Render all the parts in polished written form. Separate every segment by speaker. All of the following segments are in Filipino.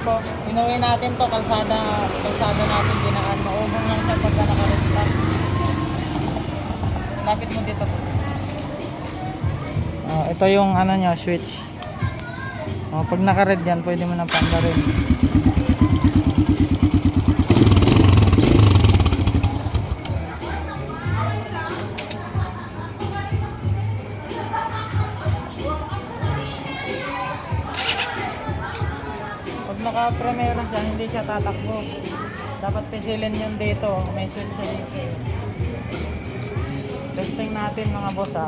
Speaker 1: po. Inuwi natin to, kalsada natin dinaan. Maubong lang siya pagka naka-restart. Lapit mo dito po. Ito yung ano niya, switch. Pag naka-red yan, pwede mo na panda rin. Pag naka-primera siya, hindi siya tatakbo. Dapat pisilin yun dito. May switch siya dito. Testing natin mga boss ha.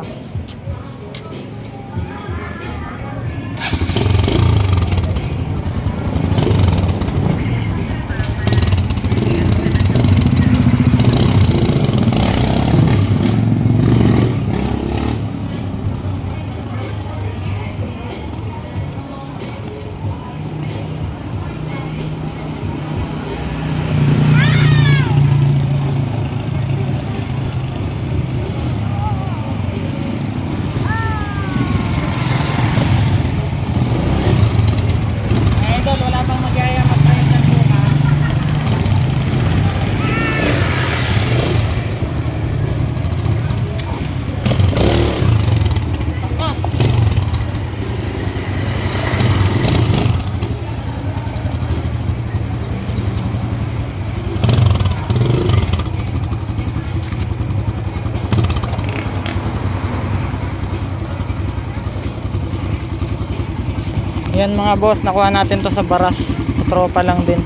Speaker 1: Yan mga boss, nakuha natin to sa baras. Tropa lang din.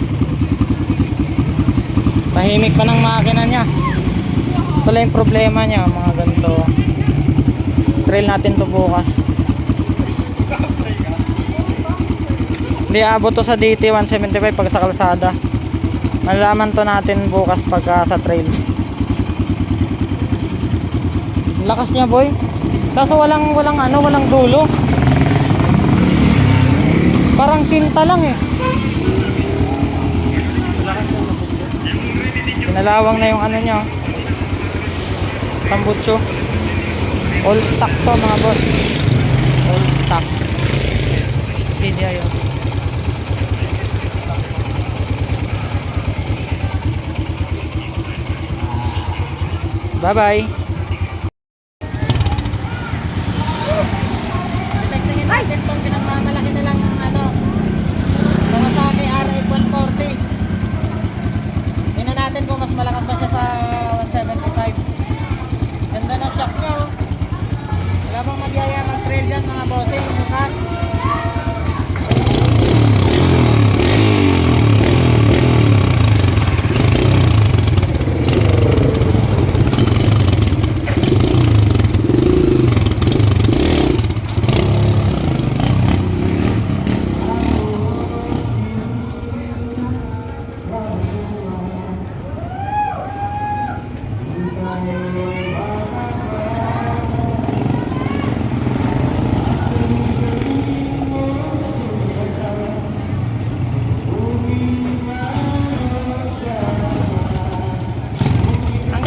Speaker 1: Tahimik pa ng makina nya. Ito lang yung problema nya, mga ganito. Trail natin to bukas. Hindi abot to sa DT 175 pag sa kalsada. Malalaman to natin bukas pagka sa trail. Lakas niya boy. Kaso walang dulo. Parang tinta lang eh. Pinalawang na yung ano niya. Tambutso. All stock to mga boss. All stock. CDI yun. Bye bye. Testingin natin itong pinagmamalaki na lang Kawasaki RF 140. Tingnan natin kung mas malakas ba siya sa 175. Ganda ng shock niya oh. Wala bang magyaya mag-trail dyan mga bossing, bukas.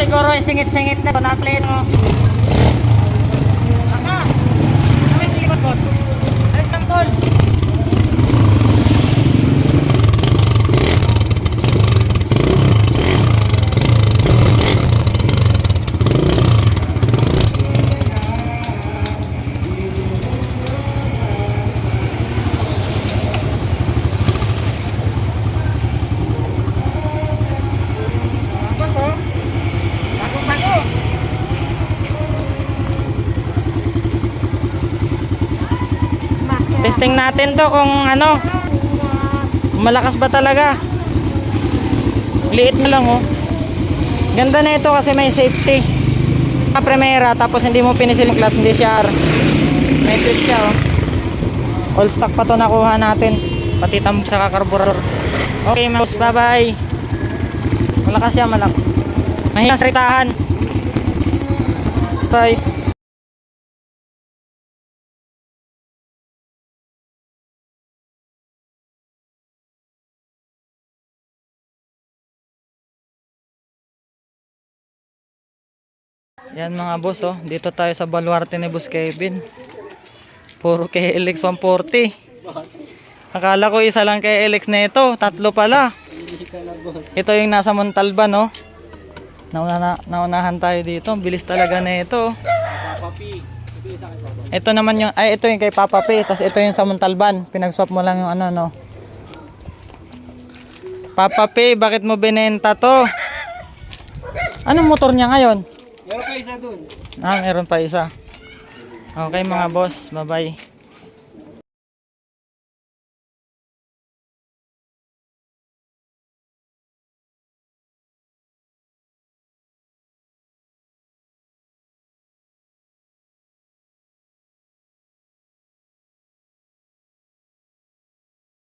Speaker 1: Siguro yung singit-singit na ito na play mo. Saka! Kami yung likod mo. Alis ng tol. Testing natin to kung ano, malakas ba talaga. Liit mo lang oh. Ganda na ito kasi may safety. Primera tapos hindi mo pinisil yung class, hindi siya R. May switch siya oh. All stock pa to nakuha natin. Pati tambok sa carburetor. Okay mouse, bye bye. Malakas siya, malakas. Mahina sa ritahan. Bye. Yan mga boss oh, dito tayo sa baluarte ni Boss Kevin. Puro KLX 140. Akala ko isa lang kay Alex na ito. Tatlo pala. Ito yung nasa Montalban, no? Naunahan tayo dito. Bilis talaga na ito. Ito naman yung, ay ito yung kay Papa P. Tapos ito yung sa Montalban. Pinagswap mo lang yung ano, no? Papa P, bakit mo binenta to? Anong motor niya ngayon?
Speaker 2: Meron pa isa dun.
Speaker 1: Meron pa isa. Okay mga boss, bye bye.